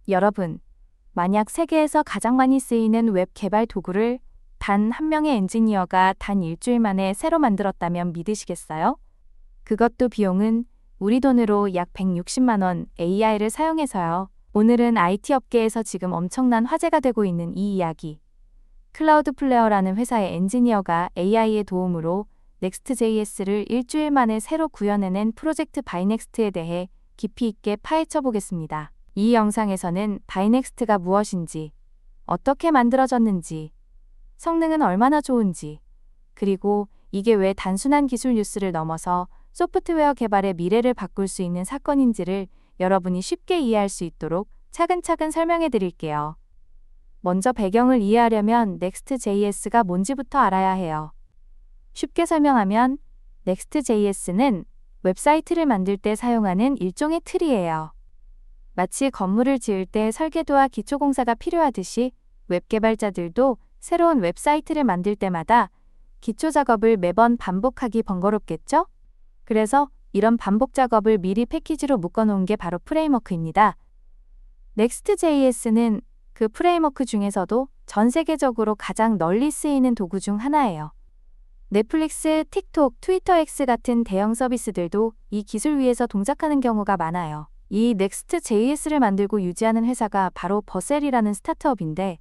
여러분, 만약 세계에서 가장 많이 쓰이는 웹 개발 도구를 단 한 명의 엔지니어가 단 일주일 만에 새로 만들었다면 믿으시겠어요? 그것도 비용은 우리 돈으로 약 160만 원 AI를 사용해서요. 오늘은 IT 업계에서 지금 엄청난 화제가 되고 있는 이 이야기. 클라우드플레어라는 회사의 엔지니어가 AI의 도움으로 Next.js를 일주일 만에 새로 구현해낸 프로젝트 바이넥스트에 대해 깊이 있게 파헤쳐 보겠습니다. 이 영상에서는 바이넥스트가 무엇인지, 어떻게 만들어졌는지, 성능은 얼마나 좋은지, 그리고 이게 왜 단순한 기술 뉴스를 넘어서 소프트웨어 개발의 미래를 바꿀 수 있는 사건인지를 여러분이 쉽게 이해할 수 있도록 차근차근 설명해 드릴게요. 먼저 배경을 이해하려면 Next.js가 뭔지부터 알아야 해요. 쉽게 설명하면 Next.js는 웹사이트를 만들 때 사용하는 일종의 틀이에요. 마치 건물을 지을 때 설계도와 기초공사가 필요하듯이 웹 개발자들도 새로운 웹사이트를 만들 때마다 기초 작업을 매번 반복하기 번거롭겠죠? 그래서 이런 반복 작업을 미리 패키지로 묶어놓은 게 바로 프레임워크입니다. Next.js는 그 프레임워크 중에서도 전 세계적으로 가장 널리 쓰이는 도구 중 하나예요. 넷플릭스, 틱톡, 트위터 X 같은 대형 서비스들도 이 기술 위에서 동작하는 경우가 많아요. 이 Next.js를 만들고 유지하는 회사가 바로 버셀이라는 스타트업인데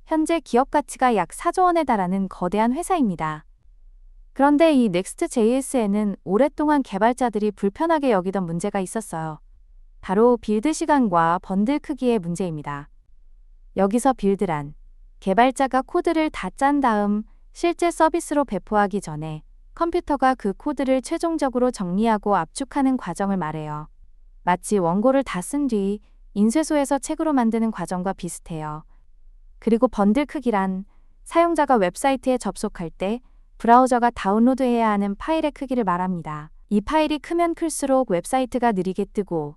현재 기업 가치가 약 4조 원에 달하는 거대한 회사입니다. 그런데 이 Next.js에는 오랫동안 개발자들이 불편하게 여기던 문제가 있었어요. 바로 빌드 시간과 번들 크기의 문제입니다. 여기서 빌드란 개발자가 코드를 다 짠 다음 실제 서비스로 배포하기 전에 컴퓨터가 그 코드를 최종적으로 정리하고 압축하는 과정을 말해요. 마치 원고를 다 쓴 뒤 인쇄소에서 책으로 만드는 과정과 비슷해요. 그리고 번들 크기란 사용자가 웹사이트에 접속할 때 브라우저가 다운로드해야 하는 파일의 크기를 말합니다. 이 파일이 크면 클수록 웹사이트가 느리게 뜨고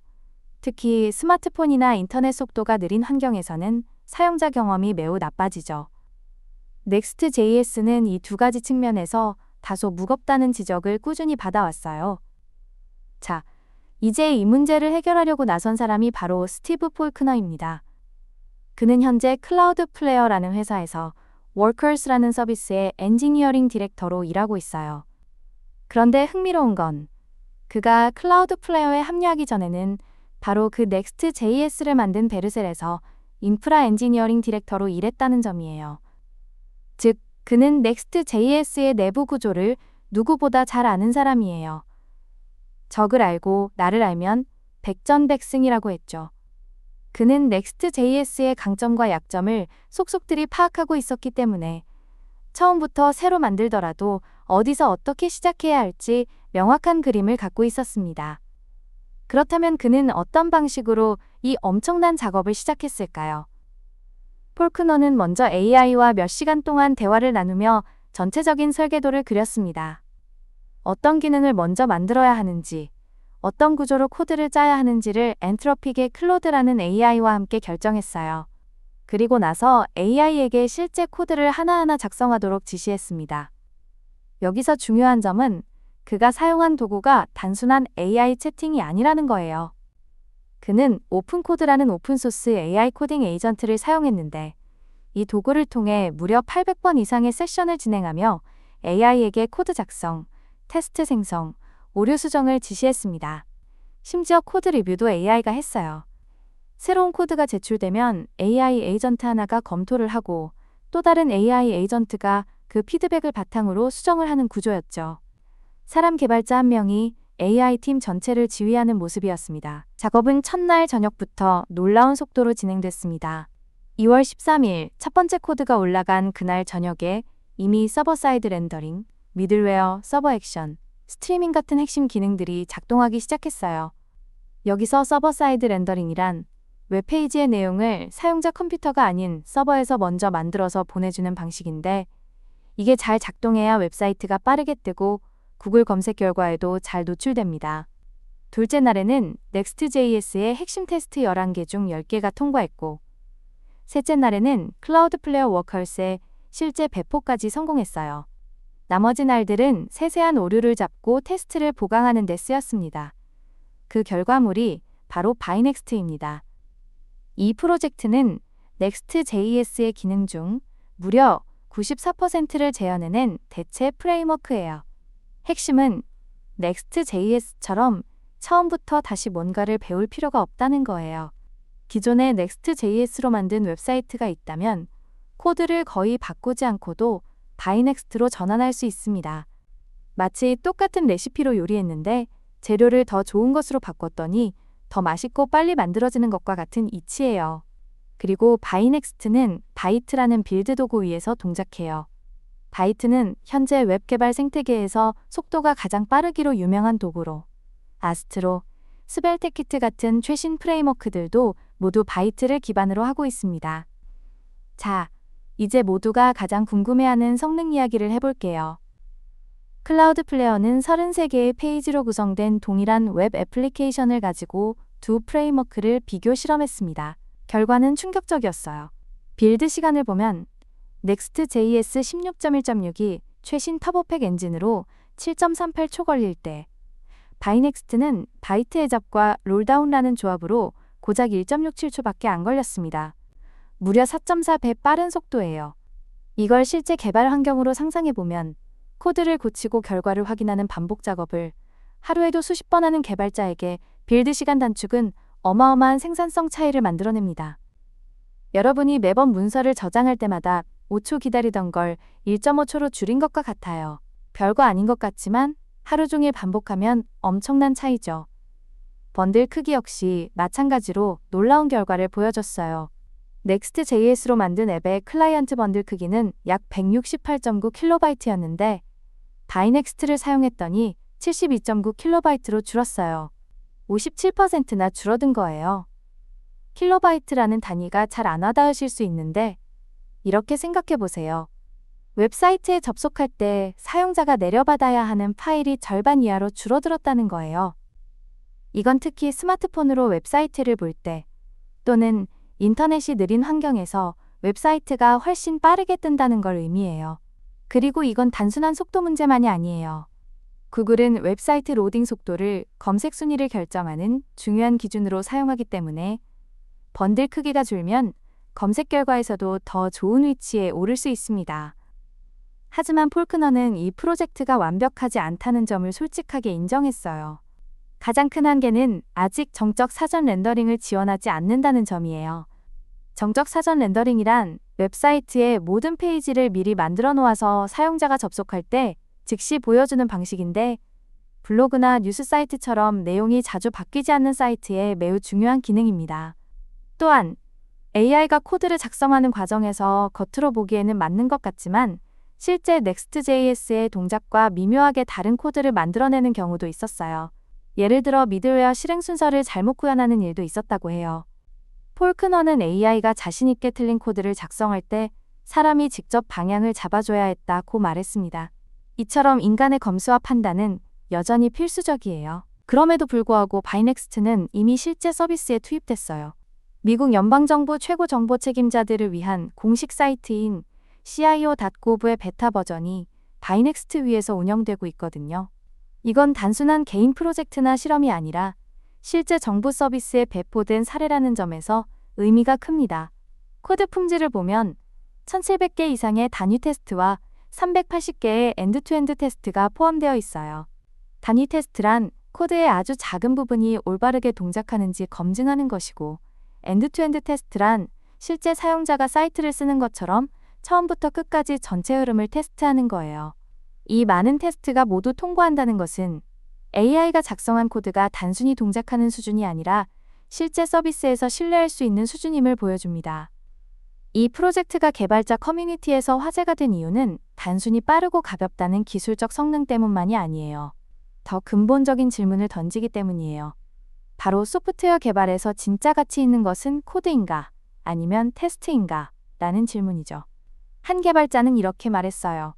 특히 스마트폰이나 인터넷 속도가 느린 환경에서는 사용자 경험이 매우 나빠지죠. Next.js는 이 두 가지 측면에서 다소 무겁다는 지적을 꾸준히 받아왔어요. 자, 이제 이 문제를 해결하려고 나선 사람이 바로 스티브 폴크너입니다. 그는 현재 클라우드플레어라는 회사에서 워커스라는 서비스의 엔지니어링 디렉터로 일하고 있어요. 그런데 흥미로운 건 그가 클라우드플레어에 합류하기 전에는 바로 그 Next.js를 만든 베르셀에서 인프라 엔지니어링 디렉터로 일했다는 점이에요. 즉, 그는 Next.js의 내부 구조를 누구보다 잘 아는 사람이에요. 적을 알고 나를 알면 백전백승이라고 했죠. 그는 Next.js의 강점과 약점을 속속들이 파악하고 있었기 때문에 처음부터 새로 만들더라도 어디서 어떻게 시작해야 할지 명확한 그림을 갖고 있었습니다. 그렇다면 그는 어떤 방식으로 이 엄청난 작업을 시작했을까요? 폴크너는 먼저 AI와 몇 시간 동안 대화를 나누며 전체적인 설계도를 그렸습니다. 어떤 기능을 먼저 만들어야 하는지, 어떤 구조로 코드를 짜야 하는지를 엔트로픽의 클로드라는 AI와 함께 결정했어요. 그리고 나서 AI에게 실제 코드를 하나하나 작성하도록 지시했습니다. 여기서 중요한 점은 그가 사용한 도구가 단순한 AI 채팅이 아니라는 거예요. 그는 오픈코드라는 오픈소스 AI 코딩 에이전트를 사용했는데 이 도구를 통해 무려 800번 이상의 세션을 진행하며 AI에게 코드 작성, 테스트 생성, 오류 수정을 지시했습니다. 심지어 코드 리뷰도 AI가 했어요. 새로운 코드가 제출되면 AI 에이전트 하나가 검토를 하고 또 다른 AI 에이전트가 그 피드백을 바탕으로 수정을 하는 구조였죠. 사람 개발자 한 명이 AI 팀 전체를 지휘하는 모습이었습니다. 작업은 첫날 저녁부터 놀라운 속도로 진행됐습니다. 2월 13일 첫 번째 코드가 올라간 그날 저녁에 이미 서버 사이드 렌더링, 미들웨어, 서버 액션, 스트리밍 같은 핵심 기능들이 작동하기 시작했어요. 여기서 서버 사이드 렌더링이란 웹페이지의 내용을 사용자 컴퓨터가 아닌 서버에서 먼저 만들어서 보내주는 방식인데 이게 잘 작동해야 웹사이트가 빠르게 뜨고 구글 검색 결과에도 잘 노출됩니다. 둘째 날에는 Next.js의 핵심 테스트 11개 중 10개가 통과했고 셋째 날에는 클라우드플레어 워커스의 실제 배포까지 성공했어요. 나머지 날들은 세세한 오류를 잡고 테스트를 보강하는 데 쓰였습니다. 그 결과물이 바로 바이넥스트입니다. 이 프로젝트는 Next.js의 기능 중 무려 94%를 재현해낸 대체 프레임워크예요. 핵심은 Next.js처럼 처음부터 다시 뭔가를 배울 필요가 없다는 거예요. 기존의 Next.js로 만든 웹사이트가 있다면 코드를 거의 바꾸지 않고도 바이넥스트로 전환할 수 있습니다. 마치 똑같은 레시피로 요리했는데 재료를 더 좋은 것으로 바꿨더니 더 맛있고 빨리 만들어지는 것과 같은 이치예요. 그리고 바이넥스트는 바이트라는 빌드 도구 위에서 동작해요. 바이트는 현재 웹 개발 생태계에서 속도가 가장 빠르기로 유명한 도구로 아스트로, 스벨테키트 같은 최신 프레임워크들도 모두 바이트를 기반으로 하고 있습니다. 자, 이제 모두가 가장 궁금해하는 성능 이야기를 해볼게요. 클라우드 플레어는 33개의 페이지로 구성된 동일한 웹 애플리케이션을 가지고 두 프레임워크를 비교 실험했습니다. 결과는 충격적이었어요. 빌드 시간을 보면 Next.js 16.1.6이 최신 터보팩 엔진으로 7.38초 걸릴 때 바이넥스트는 바이트 해잡과 롤다운라는 조합으로 고작 1.67초밖에 안 걸렸습니다. 무려 4.4배 빠른 속도예요. 이걸 실제 개발 환경으로 상상해보면 코드를 고치고 결과를 확인하는 반복 작업을 하루에도 수십 번 하는 개발자에게 빌드 시간 단축은 어마어마한 생산성 차이를 만들어냅니다. 여러분이 매번 문서를 저장할 때마다 5초 기다리던 걸 1.5초로 줄인 것과 같아요. 별거 아닌 것 같지만 하루 종일 반복하면 엄청난 차이죠. 번들 크기 역시 마찬가지로 놀라운 결과를 보여줬어요. Next.js로 만든 앱의 클라이언트 번들 크기는 약 168.9kB였는데 바이넥스트를 사용했더니 72.9kB로 줄었어요. 57%나 줄어든 거예요. 킬로바이트라는 단위가 잘 안 와닿으실 수 있는데 이렇게 생각해 보세요. 웹사이트에 접속할 때 사용자가 내려받아야 하는 파일이 절반 이하로 줄어들었다는 거예요. 이건 특히 스마트폰으로 웹사이트를 볼 때 또는 인터넷이 느린 환경에서 웹사이트가 훨씬 빠르게 뜬다는 걸 의미해요. 그리고 이건 단순한 속도 문제만이 아니에요. 구글은 웹사이트 로딩 속도를 검색 순위를 결정하는 중요한 기준으로 사용하기 때문에 번들 크기가 줄면 검색 결과에서도 더 좋은 위치에 오를 수 있습니다. 하지만 폴크너는 이 프로젝트가 완벽하지 않다는 점을 솔직하게 인정했어요. 가장 큰 한계는 아직 정적 사전 렌더링을 지원하지 않는다는 점이에요. 정적 사전 렌더링이란 웹사이트의 모든 페이지를 미리 만들어 놓아서 사용자가 접속할 때 즉시 보여주는 방식인데 블로그나 뉴스 사이트처럼 내용이 자주 바뀌지 않는 사이트에 매우 중요한 기능입니다. 또한 AI가 코드를 작성하는 과정에서 겉으로 보기에는 맞는 것 같지만 실제 Next.js의 동작과 미묘하게 다른 코드를 만들어내는 경우도 있었어요. 예를 들어 미들웨어 실행 순서를 잘못 구현하는 일도 있었다고 해요. 폴크너는 AI가 자신있게 틀린 코드를 작성할 때 사람이 직접 방향을 잡아줘야 했다고 말했습니다. 이처럼 인간의 검수와 판단은 여전히 필수적이에요. 그럼에도 불구하고 바이넥스트는 이미 실제 서비스에 투입됐어요. 미국 연방정부 최고 정보 책임자들을 위한 공식 사이트인 cio.gov의 베타 버전이 바이넥스트 위에서 운영되고 있거든요. 이건 단순한 개인 프로젝트나 실험이 아니라 실제 정부 서비스에 배포된 사례라는 점에서 의미가 큽니다. 코드 품질을 보면 1700개 이상의 단위 테스트와 380개의 엔드-투-엔드 테스트가 포함되어 있어요. 단위 테스트란 코드의 아주 작은 부분이 올바르게 동작하는지 검증하는 것이고 엔드-투-엔드 테스트란 실제 사용자가 사이트를 쓰는 것처럼 처음부터 끝까지 전체 흐름을 테스트하는 거예요. 이 많은 테스트가 모두 통과한다는 것은 AI가 작성한 코드가 단순히 동작하는 수준이 아니라 실제 서비스에서 신뢰할 수 있는 수준임을 보여줍니다. 이 프로젝트가 개발자 커뮤니티에서 화제가 된 이유는 단순히 빠르고 가볍다는 기술적 성능 때문만이 아니에요. 더 근본적인 질문을 던지기 때문이에요. 바로 소프트웨어 개발에서 진짜 가치 있는 것은 코드인가 아니면 테스트인가 라는 질문이죠. 한 개발자는 이렇게 말했어요.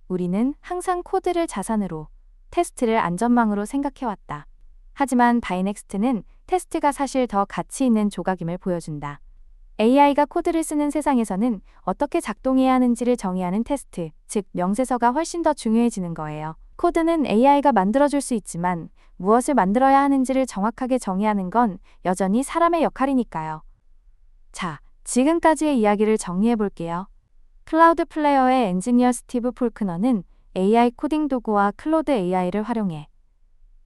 우리는 항상 코드를 자산으로, 테스트를 안전망으로 생각해왔다. 하지만 바이넥스트는 테스트가 사실 더 가치 있는 조각임을 보여준다. AI가 코드를 쓰는 세상에서는 어떻게 작동해야 하는지를 정의하는 테스트, 즉 명세서가 훨씬 더 중요해지는 거예요. 코드는 AI가 만들어줄 수 있지만 무엇을 만들어야 하는지를 정확하게 정의하는 건 여전히 사람의 역할이니까요. 자, 지금까지의 이야기를 정리해 볼게요. 클라우드 플레이어의 엔지니어 스티브 폴크너는 AI 코딩 도구와 클로드 AI를 활용해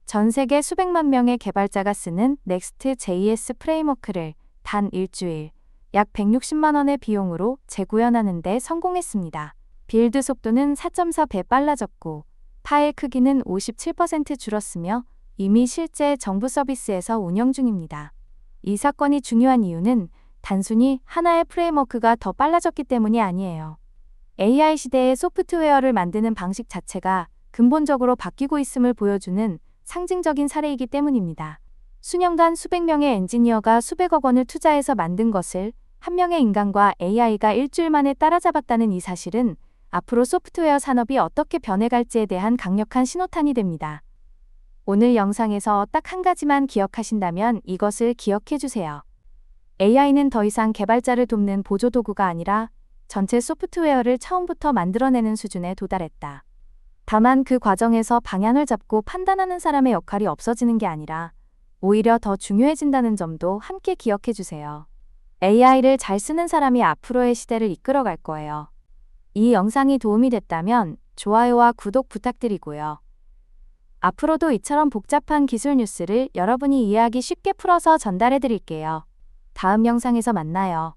전 세계 수백만 명의 개발자가 쓰는 Next.js 프레임워크를 단 일주일, 약 160만 원의 비용으로 재구현하는 데 성공했습니다. 빌드 속도는 4.4배 빨라졌고 파일 크기는 57% 줄었으며 이미 실제 정부 서비스에서 운영 중입니다. 이 사건이 중요한 이유는 단순히 하나의 프레임워크가 더 빨라졌기 때문이 아니에요. AI 시대의 소프트웨어를 만드는 방식 자체가 근본적으로 바뀌고 있음을 보여주는 상징적인 사례이기 때문입니다. 수년간 수백 명의 엔지니어가 수백억 원을 투자해서 만든 것을 한 명의 인간과 AI가 일주일 만에 따라잡았다는 이 사실은 앞으로 소프트웨어 산업이 어떻게 변해갈지에 대한 강력한 신호탄이 됩니다. 오늘 영상에서 딱 한 가지만 기억하신다면 이것을 기억해 주세요. AI는 더 이상 개발자를 돕는 보조 도구가 아니라 전체 소프트웨어를 처음부터 만들어내는 수준에 도달했다. 다만 그 과정에서 방향을 잡고 판단하는 사람의 역할이 없어지는 게 아니라 오히려 더 중요해진다는 점도 함께 기억해 주세요. AI를 잘 쓰는 사람이 앞으로의 시대를 이끌어갈 거예요. 이 영상이 도움이 됐다면 좋아요와 구독 부탁드리고요. 앞으로도 이처럼 복잡한 기술 뉴스를 여러분이 이해하기 쉽게 풀어서 전달해 드릴게요. 다음 영상에서 만나요.